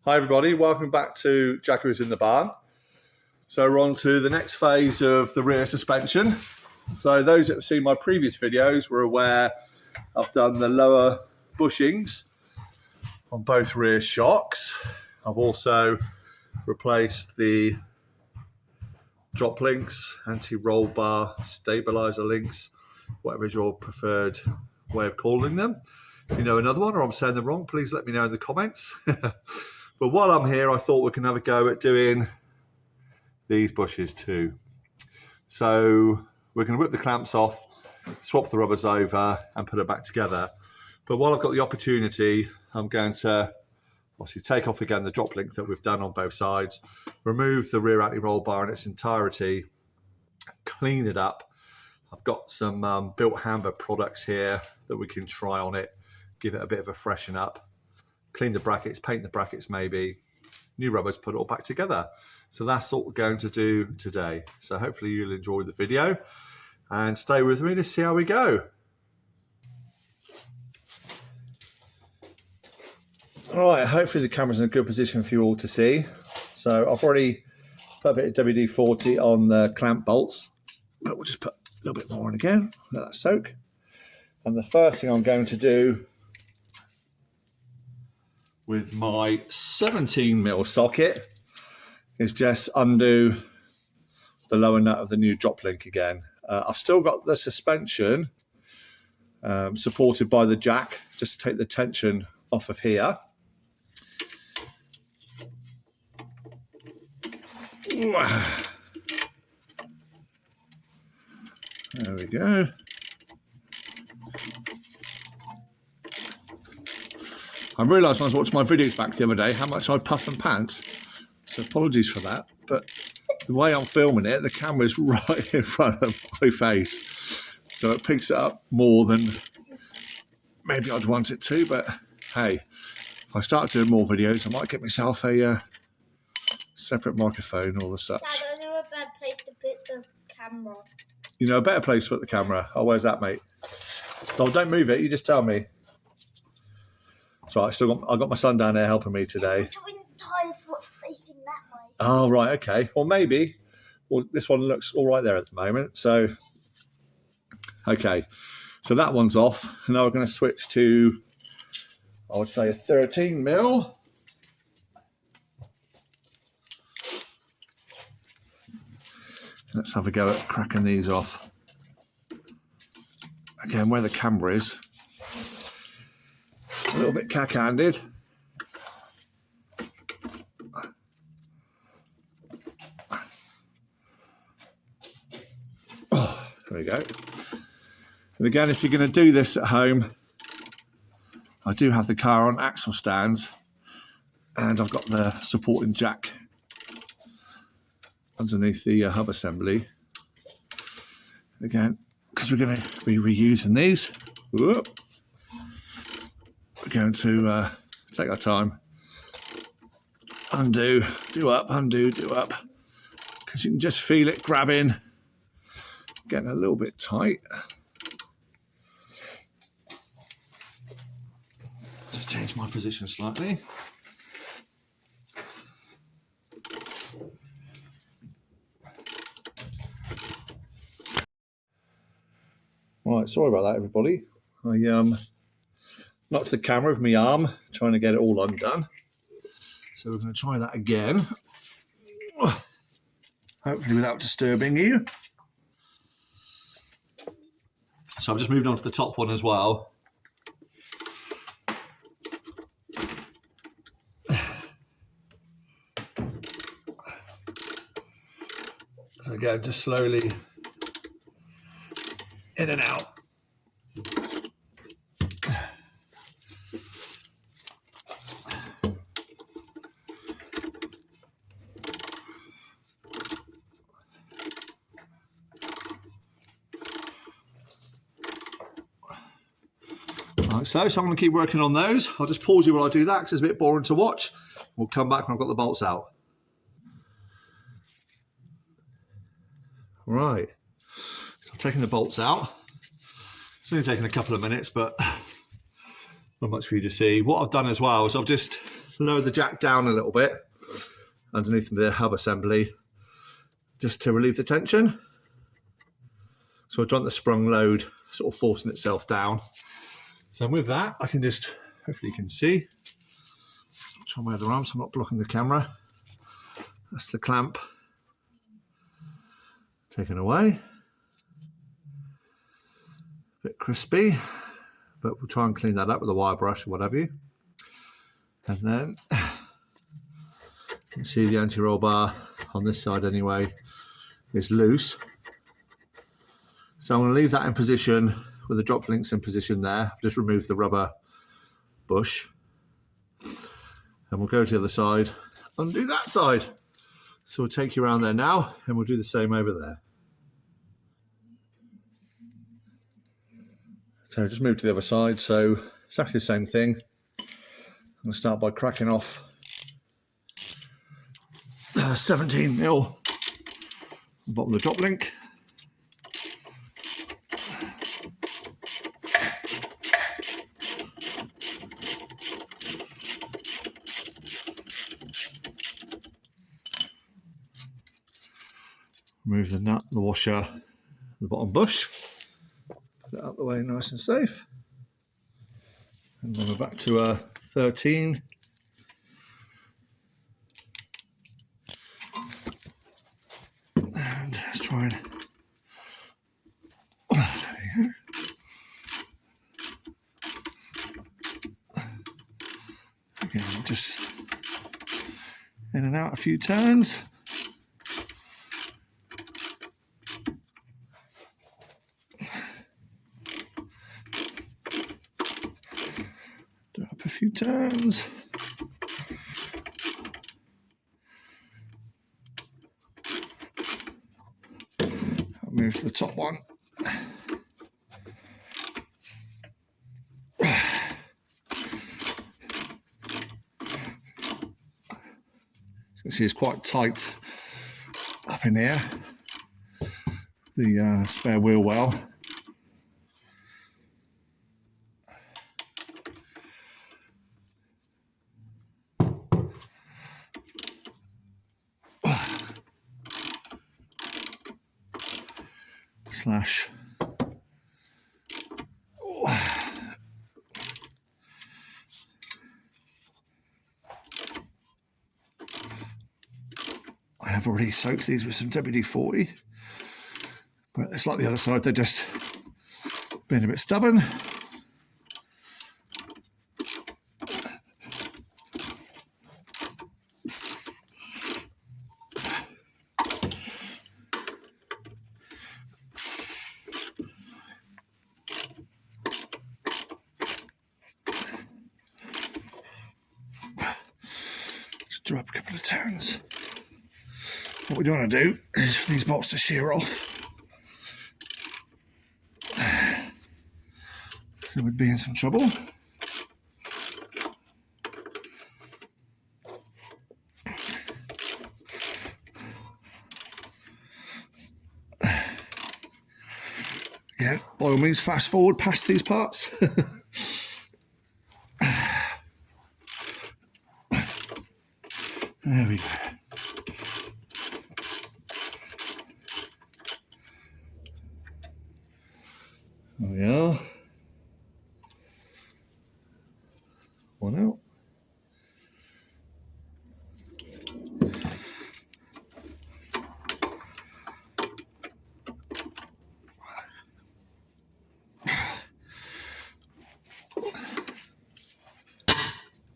Hi everybody, welcome back to Jaguars in the Barn. So we're on to the next phase of the rear suspension. So those that have seen my previous videos were aware I've done the lower bushings on both rear shocks. I've also replaced the drop links, anti-roll bar, stabilizer links, whatever is your preferred way of calling them. If you know another one or I'm saying them wrong, please let me know in the comments. But while I'm here, I thought we can have a go at doing these bushes too. So we're going to whip the clamps off, swap the rubbers over and put it back together. But while I've got the opportunity, I'm going to obviously take off again the drop link that we've done on both sides, remove the rear anti-roll bar in its entirety, clean it up. I've got some Bilt Hamber products here that we can try on it, give it a bit of a freshen up. Clean the brackets, paint the brackets maybe, new rubbers, put it all back together. So that's what we're going to do today. So hopefully you'll enjoy the video and stay with me to see how we go. All right, hopefully the camera's in a good position for you all to see. So I've already put a bit of WD-40 on the clamp bolts, but we'll just put a little bit more on again, let that soak. And the first thing I'm going to do with my 17mm socket is just undo the lower nut of the new drop link again. I've still got the suspension supported by the jack, just to take the tension off of here. There we go. I realised when I was watching my videos back the other day how much I puff and pant, so apologies for that, but the way I'm filming it, the camera's right in front of my face, so it picks it up more than maybe I'd want it to, but hey, if I start doing more videos, I might get myself a separate microphone or the such. Dad, I know a bad place to put the camera. You know a better place to put the camera? Oh, where's that, mate? Oh, don't move it, you just tell me. It's right, I've got my son down there helping me today. I'm trying to tie what's facing that way. Oh, right, okay. Well, maybe. Well, this one looks all right there at the moment. So, okay. So that one's off. And now we're going to switch to, I would say, a 13mm. Let's have a go at cracking these off. Again, where the camera is. A little bit cack-handed. Oh, there we go. And again, if you're going to do this at home, I do have the car on axle stands and I've got the supporting jack underneath the hub assembly. Again, because we're going to be reusing these. Whoop. We're going to take our time, undo, do up, undo, do up, because you can just feel it grabbing, getting a little bit tight. Just change my position slightly. Right, sorry about that, everybody. I knocked the camera with my arm, trying to get it all undone. So we're going to try that again. Hopefully without disturbing you. So I've just moved on to the top one as well. So again, just slowly in and out. Like so I'm going to keep working on those. I'll just pause you while I do that because it's a bit boring to watch. We'll come back when I've got the bolts out. Right, so I'm taking the bolts out. It's only taken a couple of minutes, but not much for you to see. What I've done as well is I've just lowered the jack down a little bit underneath the hub assembly just to relieve the tension. So I've done the sprung load sort of forcing itself down. So with that, I can just, hopefully you can see, try my other arm so I'm not blocking the camera. That's the clamp taken away. A bit crispy, but we'll try and clean that up with a wire brush or whatever. And then you can see the anti-roll bar on this side anyway is loose. So I'm going to leave that in position with the drop links in position there. Just remove the rubber bush. And we'll go to the other side, undo that side. So we'll take you around there now and we'll do the same over there. So just move to the other side. So exactly the same thing. I'm going to start by cracking off 17mm the bottom of the drop link. Remove the nut, the washer, the bottom bush. Put it out the way nice and safe. And then we're back to 13. And let's try and... There you go. Again, just in and out a few turns. Up a few turns. I'll move to the top one. You can see it's quite tight up in here. The spare wheel well. Slash. I have already soaked these with some WD-40, but it's like the other side, they're just being a bit stubborn. Drop a couple of turns. What we don't want to do is for these bolts to shear off. So we'd be in some trouble. Again, by all means, fast forward past these parts. There we go. There we are. One out.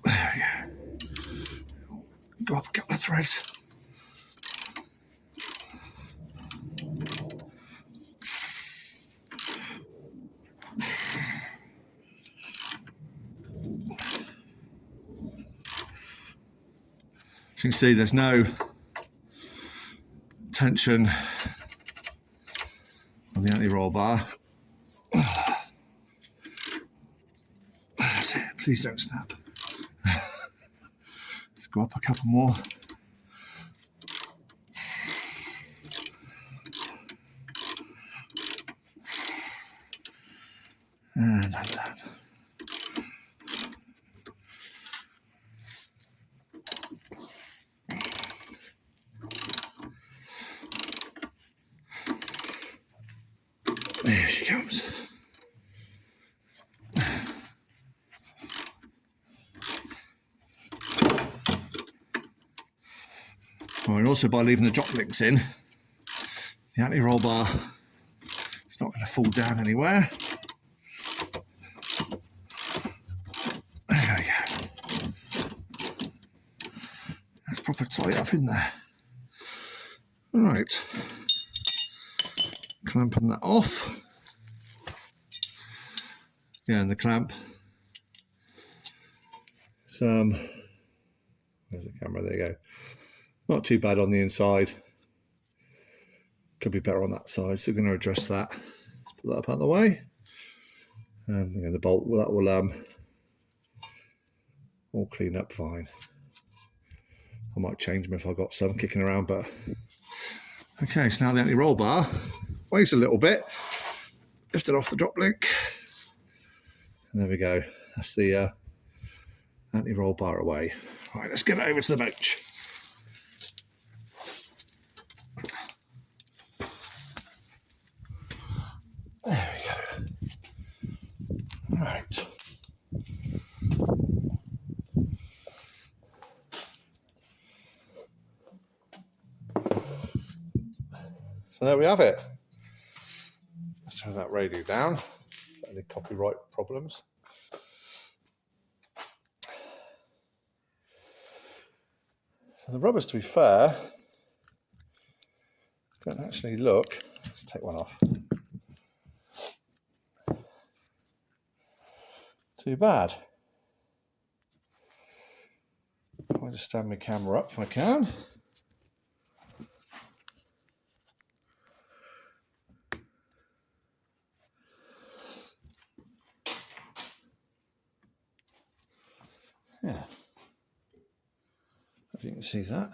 There we go. Go up a couple of threads. As you can see, there's no tension on the anti-roll bar. Please don't snap. Let's go up a couple more. And undone. she comes. Oh, and also by leaving the drop links in, the anti-roll bar is not going to fall down anywhere. There we go. That's proper tight up in there. All right. Clamping that off. Yeah, and the clamp. Where's the camera? There you go. Not too bad on the inside. Could be better on that side, so we're going to address that. Let's put that up out of the way. And the bolt, well, that will all clean up fine. I might change them if I've got some kicking around, but okay, so now the anti-roll bar weighs a little bit. Lift it off the drop link. And there we go. That's the anti-roll bar away. Right, let's get it over to the bench. There we go. Right. So there we have it. Let's turn that radio down. Any copyright problems? So the rubbers, to be fair, don't actually look. Let's take one off. Too bad. I'll just stand my camera up if I can. Yeah. If you can see that.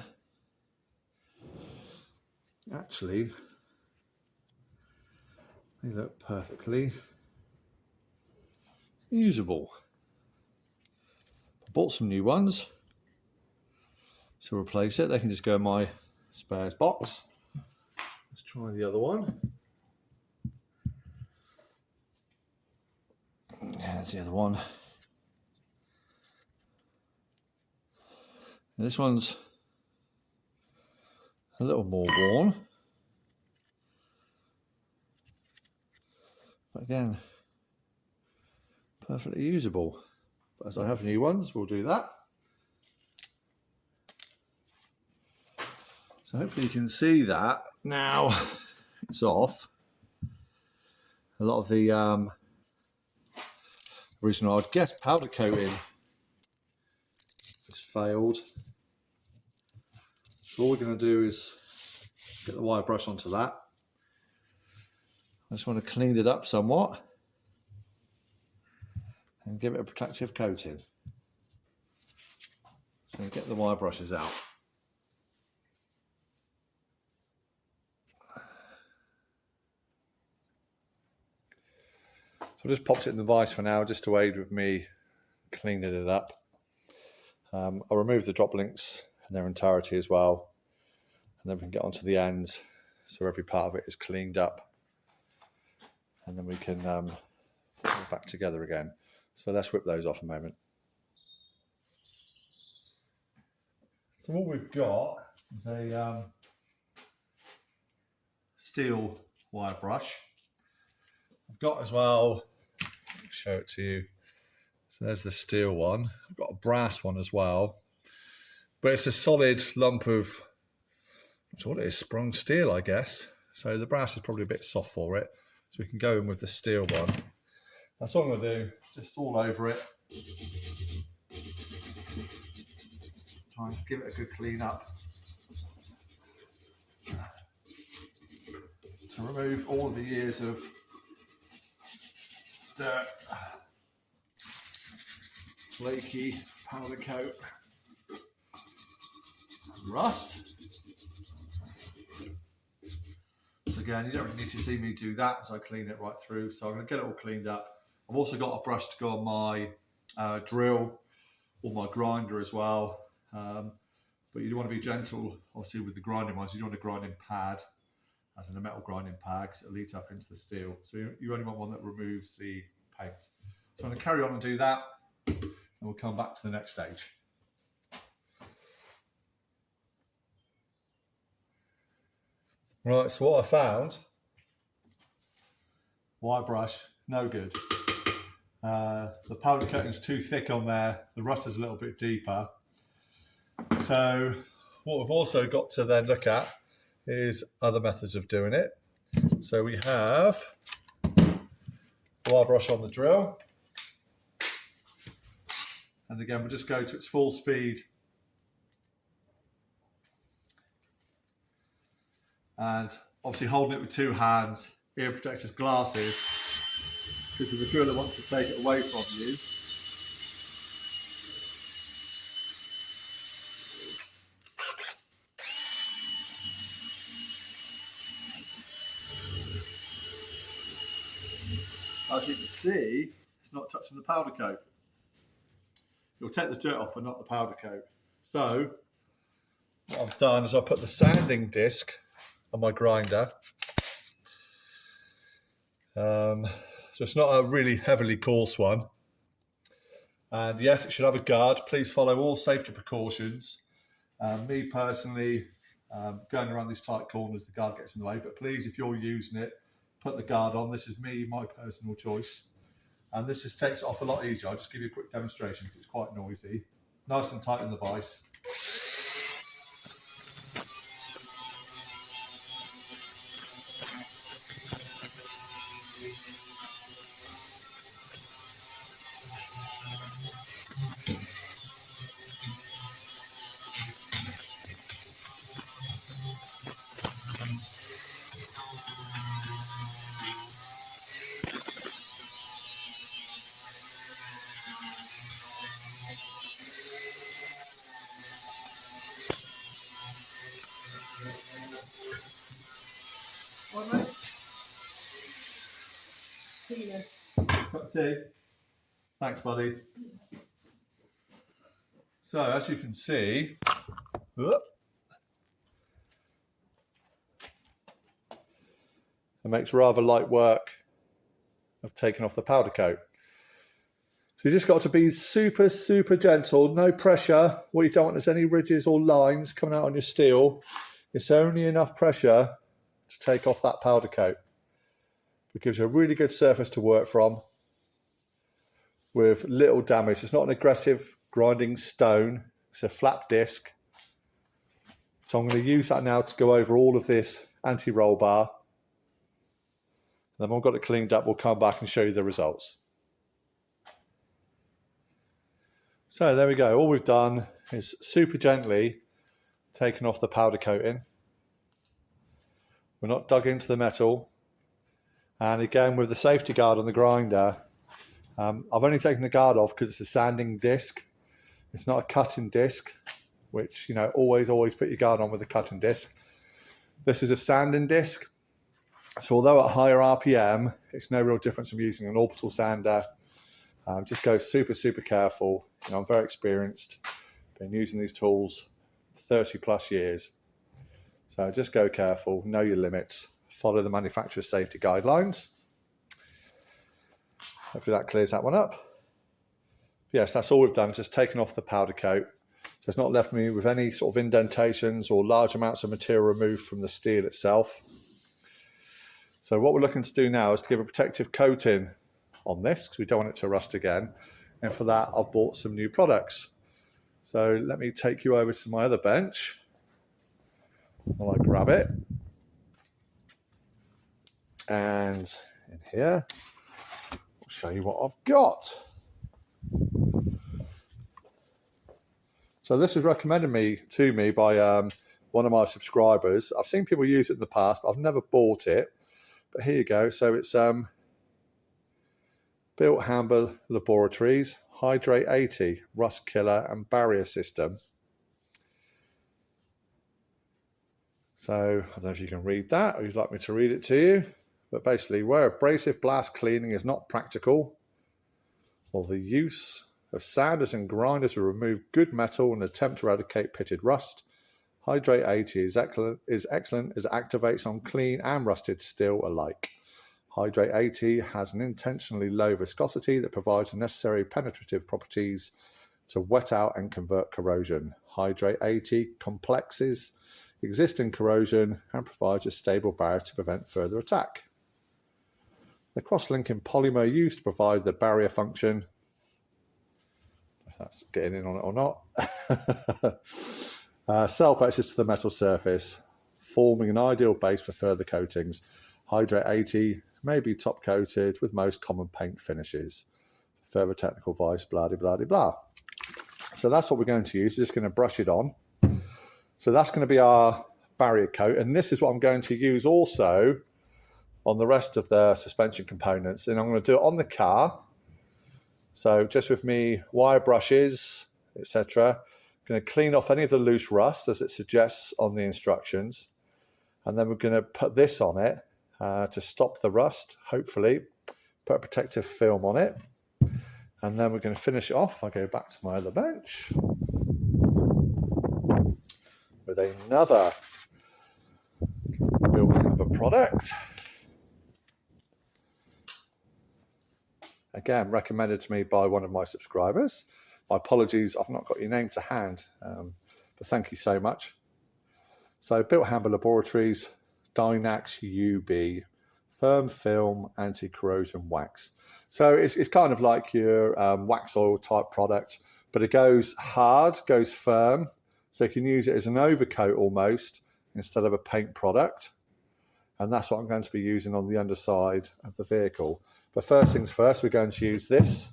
Actually, they look perfectly usable. I bought some new ones to replace it. They can just go in my spares box. Let's try the other one. There's the other one. And this one's a little more worn. But again, perfectly usable. But as I have new ones, we'll do that. So hopefully you can see that now it's off. A lot of the original, I'd guess, powder coating has failed. So all we're going to do is get the wire brush onto that. I just want to clean it up somewhat and give it a protective coating. So get the wire brushes out. So I just popped it in the vise for now, just to aid with me cleaning it up. I'll remove the drop links in their entirety as well, and then we can get onto the ends so every part of it is cleaned up, and then we can put it back together again. So let's whip those off a moment. So what we've got is a steel wire brush. I've got as well, I'll show it to you. So there's the steel one. I've got a brass one as well, but it's a solid lump of, that's what it is, sprung steel, I guess. So the brass is probably a bit soft for it. So we can go in with the steel one. That's all I'm going to do, just all over it. Try and give it a good clean up to remove all of the years of dirt, flaky powder coat, and rust. So again, you don't really need to see me do that as I clean it right through. So I'm going to get it all cleaned up. I've also got a brush to go on my drill or my grinder as well. But you do want to be gentle, obviously, with the grinding ones. You don't want to grind in pad. as in a metal grinding pad, it leads up into the steel. So you only want one that removes the paint. So I'm going to carry on and do that, and we'll come back to the next stage. Right, so what I found, white brush, no good. The powder coating's too thick on there, the rust is a little bit deeper. So what we've also got to then look at is other methods of doing it. So we have wire brush on the drill. And again, we'll just go to its full speed. And obviously holding it with two hands, ear protectors, glasses, because if the driller wants to take it away from you, as you can see, it's not touching the powder coat. You'll take the dirt off, but not the powder coat. So what I've done is I put the sanding disc on my grinder. So it's not a really heavily coarse one. And yes, it should have a guard. Please follow all safety precautions. Me personally, going around these tight corners, the guard gets in the way. But please, if you're using it, put the guard on. This is my personal choice. And this just takes it off a lot easier. I'll just give you a quick demonstration because it's quite noisy. Nice and tight in the vise. Cup of tea. Thanks, buddy. So, as you can see, it makes rather light work of taking off the powder coat. So you just got to be super, super gentle, no pressure. What you don't want is any ridges or lines coming out on your steel. It's only enough pressure to take off that powder coat. It gives you a really good surface to work from with little damage. It's not an aggressive grinding stone. It's a flat disc. So I'm going to use that now to go over all of this anti-roll bar. Then when I've got it cleaned up, we'll come back and show you the results. So there we go. All we've done is super gently taken off the powder coating. We're not dug into the metal. And again, with the safety guard on the grinder, I've only taken the guard off because it's a sanding disc. It's not a cutting disc, which, you know, always put your guard on with a cutting disc. This is a sanding disc. So although at higher RPM, it's no real difference from using an orbital sander. Just go super, super careful. You know, I'm very experienced. Been using these tools 30 plus years. So just go careful, know your limits, follow the manufacturer's safety guidelines. Hopefully that clears that one up. Yes, that's all we've done, just taken off the powder coat. So it's not left me with any sort of indentations or large amounts of material removed from the steel itself. So what we're looking to do now is to give a protective coating on this because we don't want it to rust again. And for that, I've bought some new products. So let me take you over to my other bench while I grab it. And in here, I'll show you what I've got. So this was recommended to me by one of my subscribers. I've seen people use it in the past, but I've never bought it. But here you go. So it's Bilt Hamber Laboratories Hydrate 80 Rust Killer and Barrier System. So I don't know if you can read that or you'd like me to read it to you. But basically, where abrasive blast cleaning is not practical, or the use of sanders and grinders will remove good metal and attempt to eradicate pitted rust, Hydrate 80 is excellent as it activates on clean and rusted steel alike. Hydrate 80 has an intentionally low viscosity that provides the necessary penetrative properties to wet out and convert corrosion. Hydrate 80 complexes existing corrosion and provides a stable barrier to prevent further attack. The cross-linking polymer used to provide the barrier function, if that's getting in on it or not, self-etches to the metal surface, forming an ideal base for further coatings. Hydrate 80 may be top coated with most common paint finishes. Further technical advice, blah, blah, blah, blah. So that's what we're going to use. We're just going to brush it on. So that's going to be our barrier coat. And this is what I'm going to use also on the rest of the suspension components. And I'm going to do it on the car. So just with me wire brushes, etc. I'm going to clean off any of the loose rust as it suggests on the instructions. And then we're going to put this on it to stop the rust, hopefully. Put a protective film on it. And then we're going to finish it off. I'll go back to my other bench with another Bilt Hamber product. Again, recommended to me by one of my subscribers. My apologies, I've not got your name to hand, but thank you so much. So, Bilt Hamber Laboratories, Dynax UB, firm film anti-corrosion wax. So it's kind of like your wax oil type product, but it goes hard, goes firm, so you can use it as an overcoat almost instead of a paint product. And that's what I'm going to be using on the underside of the vehicle. But first things first, we're going to use this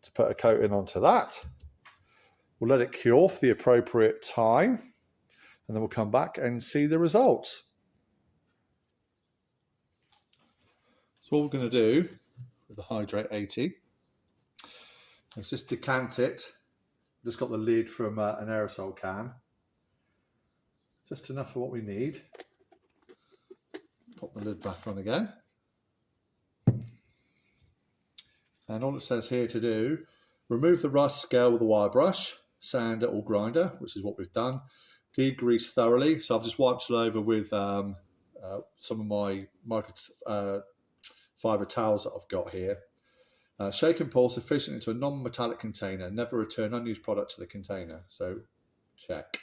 to put a coating onto that. We'll let it cure for the appropriate time, and then we'll come back and see the results. So what we're going to do with the Hydrate 80 is just decant it. Just got the lid from an aerosol can. Just enough for what we need. Pop the lid back on again. And all it says here to do, remove the rust, scale with a wire brush, sander or grinder, which is what we've done. Degrease thoroughly. So I've just wiped it over with some of my microfiber towels that I've got here. Shake and pour sufficiently into a non-metallic container. Never return unused product to the container. So check.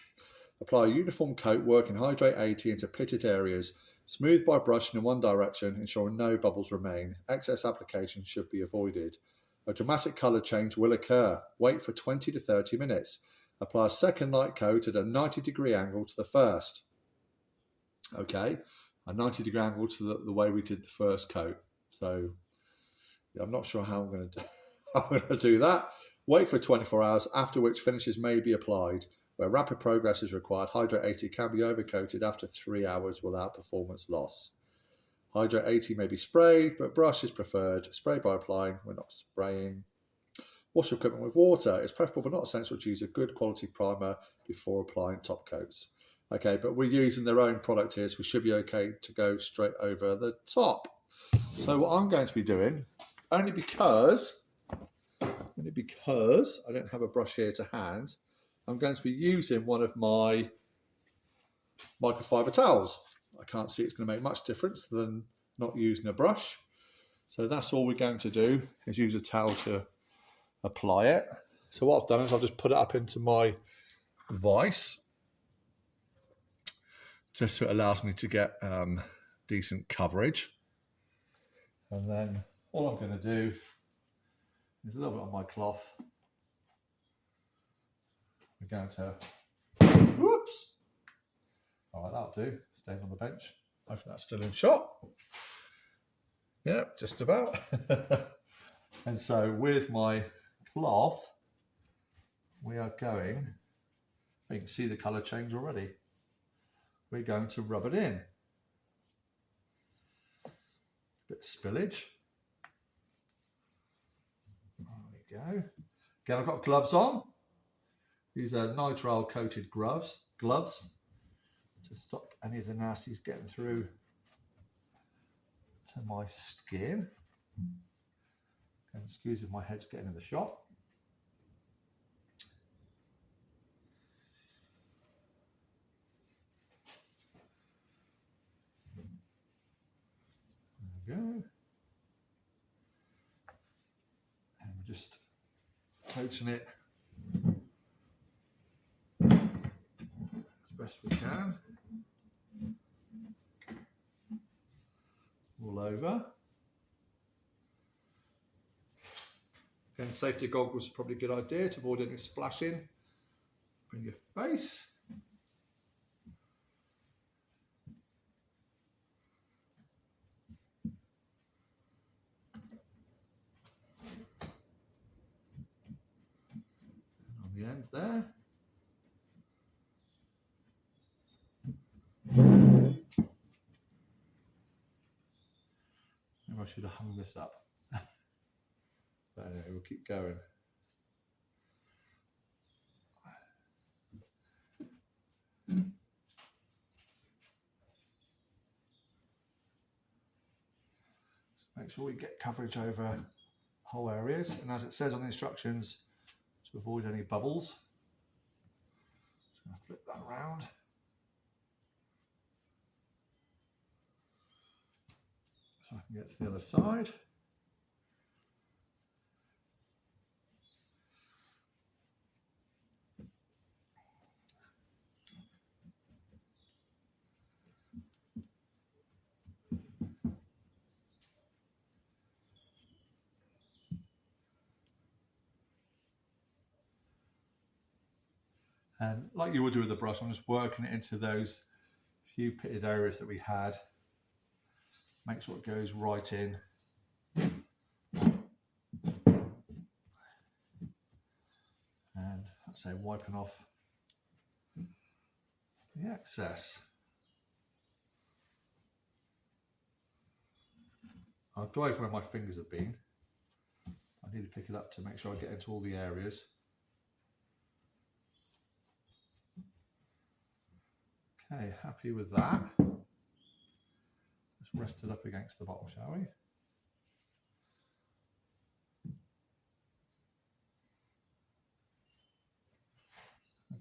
Apply a uniform coat, working Hydrate 80 into pitted areas. Smooth by brushing in one direction, ensuring no bubbles remain. Excess application should be avoided. A dramatic colour change will occur. Wait for 20 to 30 minutes. Apply a second light coat at a 90-degree angle to the first. Okay, a 90-degree angle to the way we did the first coat. So yeah, I'm not sure how I'm going to do that. Wait for 24 hours, after which finishes may be applied. Where rapid progress is required, Hydrate 80 can be overcoated after 3 hours without performance loss. Hydrate 80 may be sprayed, but brush is preferred. Spray by applying, we're not spraying. Wash your equipment with water. It's preferable but not essential to use a good quality primer before applying top coats. Okay, but we're using their own product here, so we should be okay to go straight over the top. So what I'm going to be doing, only because I don't have a brush here to hand, I'm going to be using one of my microfiber towels. I can't see it's going to make much difference than not using a brush. So that's all we're going to do, is use a towel to apply it. So what I've done is I've just put it up into my vise, just so it allows me to get decent coverage. And then all I'm going to do is a little bit on my cloth. We're going to, whoops. All right, that'll do. Staying on the bench. Hopefully that's still in shot. Yep, just about. And so with my cloth, we are going, you can see the colour change already. We're going to rub it in. Bit of spillage. There we go. Again, I've got gloves on. These are nitrile coated gloves to stop any of the nasties getting through to my skin. And excuse if my head's getting in the shot. just coating it as best we can all over. Again, safety goggles are probably a good idea to avoid any splashing in your face. And on the end there. Maybe I should have hung this up. But anyway, we'll keep going. Make sure we get coverage over whole areas, and as it says on the instructions, to avoid any bubbles. Just going to flip that around. So I can get to the other side. And like you would do with the brush, I'm just working it into those few pitted areas that we had. Make sure it goes right in. And I'd say wiping off the excess. I'll go over where my fingers have been. I need to pick it up to make sure I get into all the areas. Okay, happy with that. Let's rest it up against the bottle, shall we?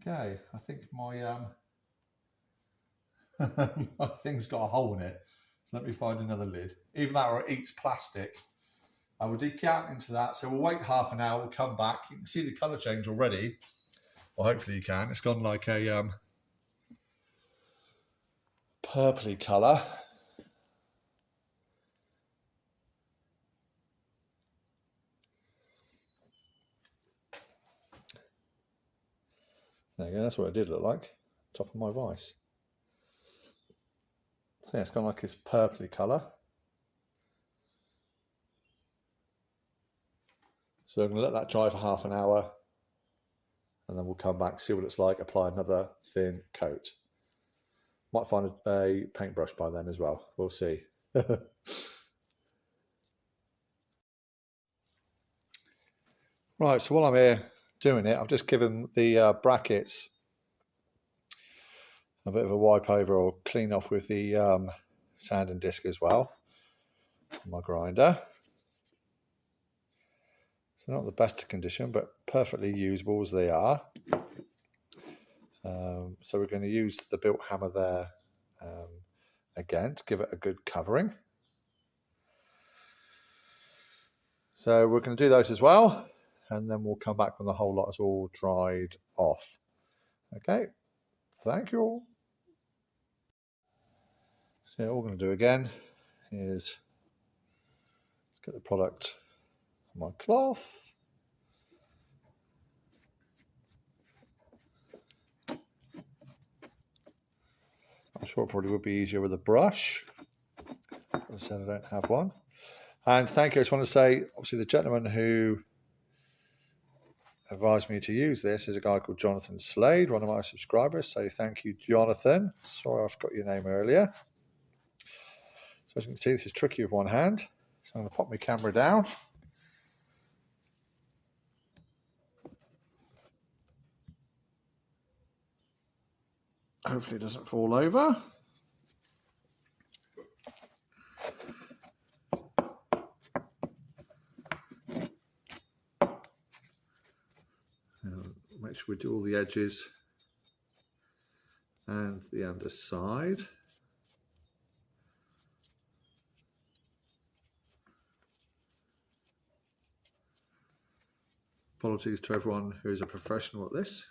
Okay, I think my my thing's got a hole in it. So let me find another lid. Either that or it eats plastic. I will decant into that. So we'll wait half an hour, we'll come back. You can see the colour change already. Well, hopefully you can. It's gone like a purpley colour. There you go, that's what it did look like. Top of my vice. So yeah, it's gone like this purpley colour. So I'm going to let that dry for half an hour and then we'll come back, see what it's like, apply another thin coat. Might find a paintbrush by then as well. We'll see. Right, so while I'm here doing it, I've just given the brackets a bit of a wipe over or clean off with the sanding disc as well. My grinder. So not the best condition, but perfectly usable as they are. So we're going to use the Bilt Hammer there again to give it a good covering. So we're going to do those as well, and then we'll come back when the whole lot is all dried off. Okay, thank you all. So all we're going to do again is let's get the product on my cloth. I'm sure it probably would be easier with a brush. As I said, I don't have one. And thank you. I just want to say, obviously, the gentleman who advised me to use this is a guy called Jonathan Slade, one of my subscribers. So thank you, Jonathan. Sorry I forgot your name earlier. So as you can see, this is tricky with one hand. So I'm going to pop my camera down. Hopefully it doesn't fall over. Make sure we do all the edges and the underside. Apologies to everyone who's a professional at this,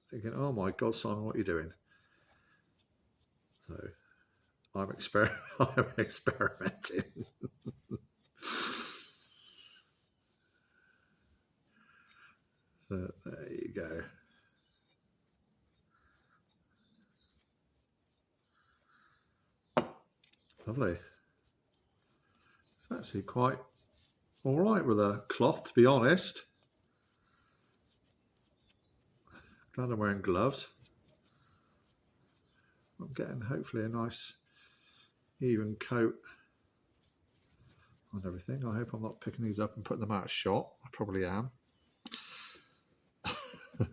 thinking, oh my God, Simon, what are you doing? So I'm experimenting. So there you go. Lovely. It's actually quite all right with a cloth, to be honest. Glad I'm wearing gloves. I'm getting hopefully a nice even coat on everything. I hope I'm not picking these up and putting them out of shot. I probably am. There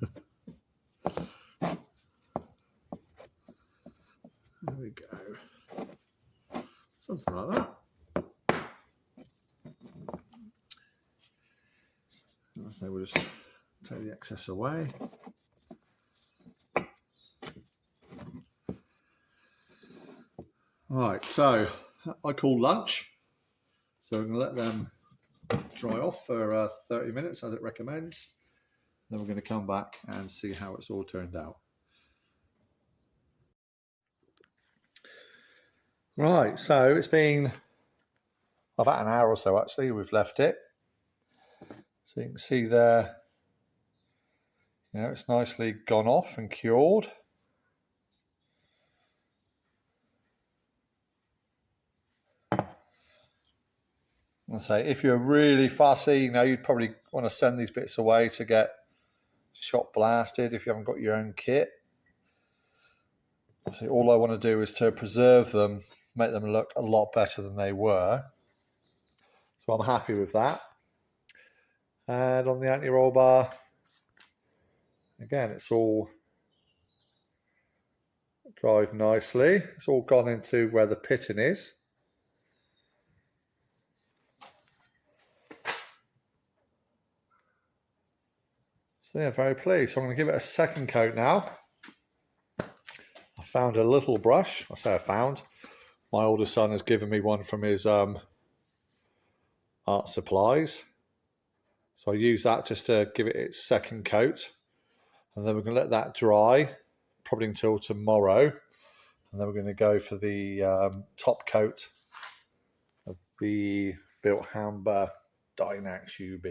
we go. Something like that. So we'll just take the excess away. Right, so I call lunch. So I'm going to let them dry off for 30 minutes as it recommends. Then we're going to come back and see how it's all turned out. Right, so it's been about an hour or so actually we've left it. So you can see there, you know, it's nicely gone off and cured. I say, if you're really fussy, you know, you'd probably want to send these bits away to get shot blasted if you haven't got your own kit. See, all I want to do is to preserve them, make them look a lot better than they were. So I'm happy with that. And on the anti-roll bar, again, it's all dried nicely. It's all gone into where the pitting is. So yeah, very pleased. So I'm going to give it a second coat now. I found a little brush. I say I found. My older son has given me one from his art supplies. So I use that just to give it its second coat. And then we're going to let that dry, probably until tomorrow. And then we're going to go for the top coat of the Bilt Hamber Dynax UB.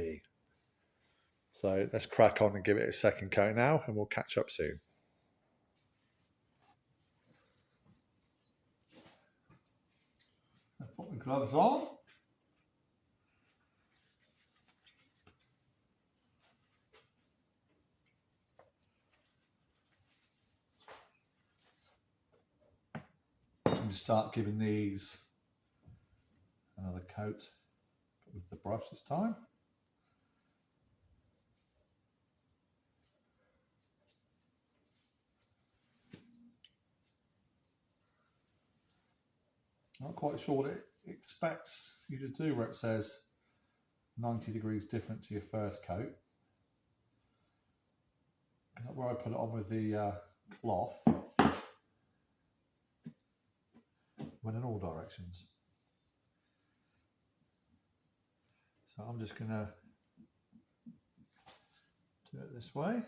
So let's crack on and give it a second coat now, and we'll catch up soon. Let's put the gloves on. And start giving these another coat with the brush this time. Not quite sure what it expects you to do where it says 90 degrees different to your first coat. Where I put it on with the cloth, went in all directions. So I'm just going to do it this way.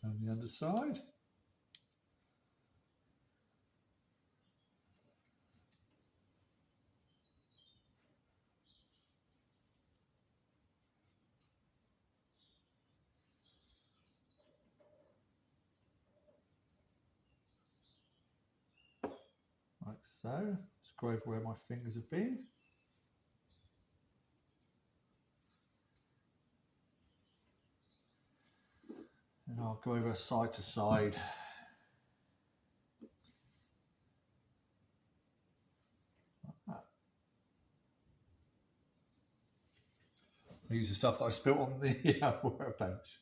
And the underside. Like so. Just go over where my fingers have been. And I'll go over side to side. Like that. I use the stuff that I spilt on the workbench.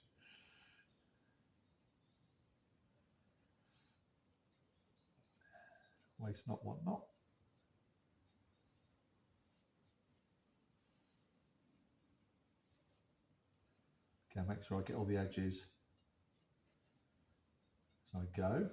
Waste not, want not. Okay, make sure I get all the edges as I go.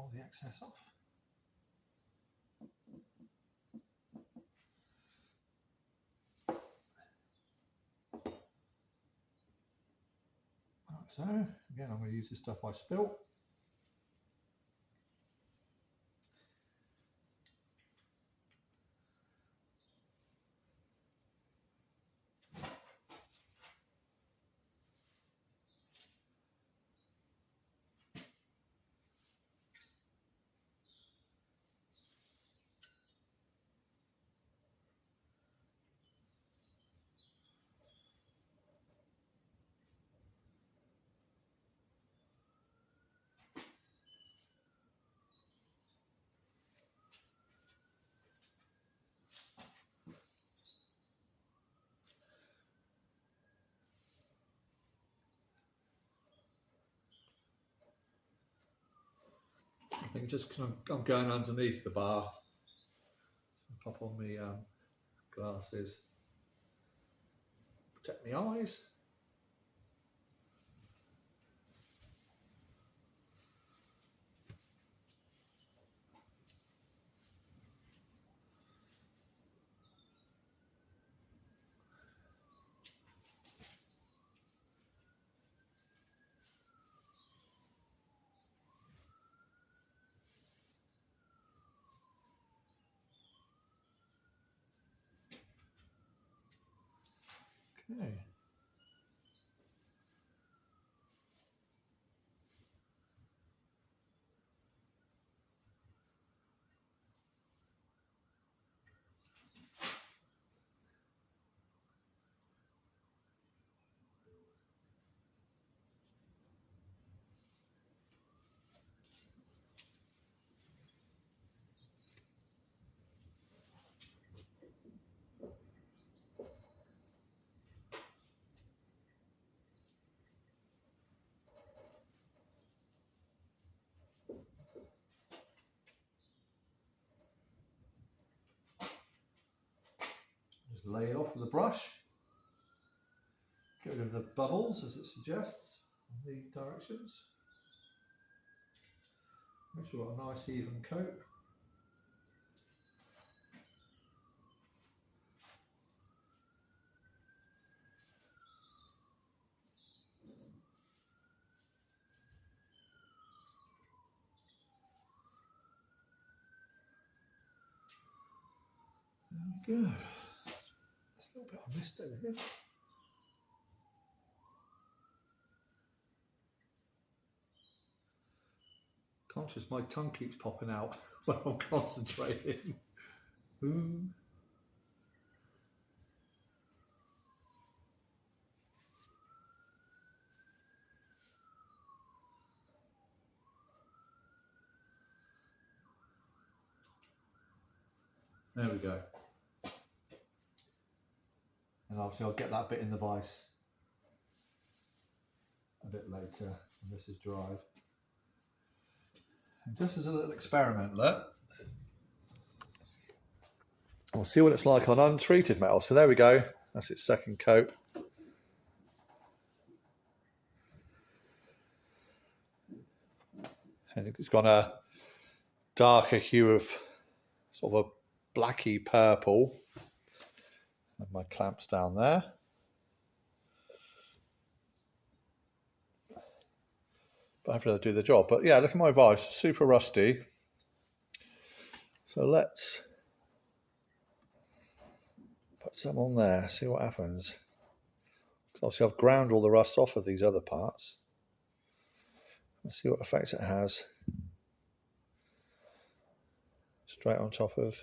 all the excess off. Like so, again I'm going to use the stuff I spilt. I think just because I'm going underneath the bar, pop on my glasses, protect my eyes. Okay. Just lay it off with a brush. Get rid of the bubbles as it suggests on the directions. Make sure we've got a nice even coat. There we go. There's a little bit I missed over here. Conscious my tongue keeps popping out when I'm concentrating. Ooh. There we go. And obviously I'll get that bit in the vise a bit later when this is dried. And just as a little experiment, look. We'll see what it's like on untreated metal. So there we go. That's its second coat. And it's got a darker hue of sort of a blacky purple. And my clamps down there. But hopefully they'll do the job. But yeah, look at my vise, super rusty. So let's put some on there, see what happens. Because obviously I've ground all the rust off of these other parts. Let's see what effects it has. Straight on top of.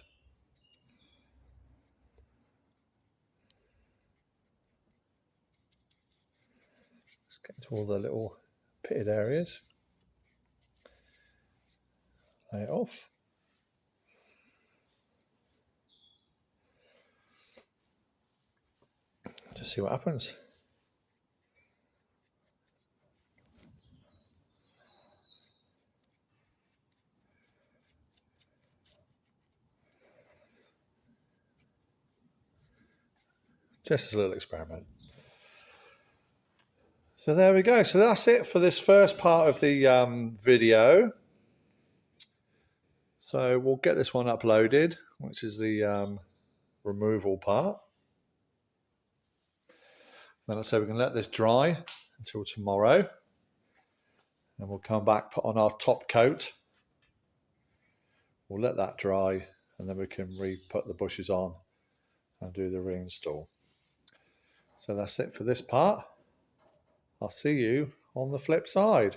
Let's get into all the little pitted areas. Lay it off. Just see what happens. Just as a little experiment. So there we go. So that's it for this first part of the video. So we'll get this one uploaded, which is the removal part. Then I say we can let this dry until tomorrow. And we'll come back, put on our top coat. We'll let that dry, and then we can re-put the bushes on and do the reinstall. So that's it for this part. I'll see you on the flip side.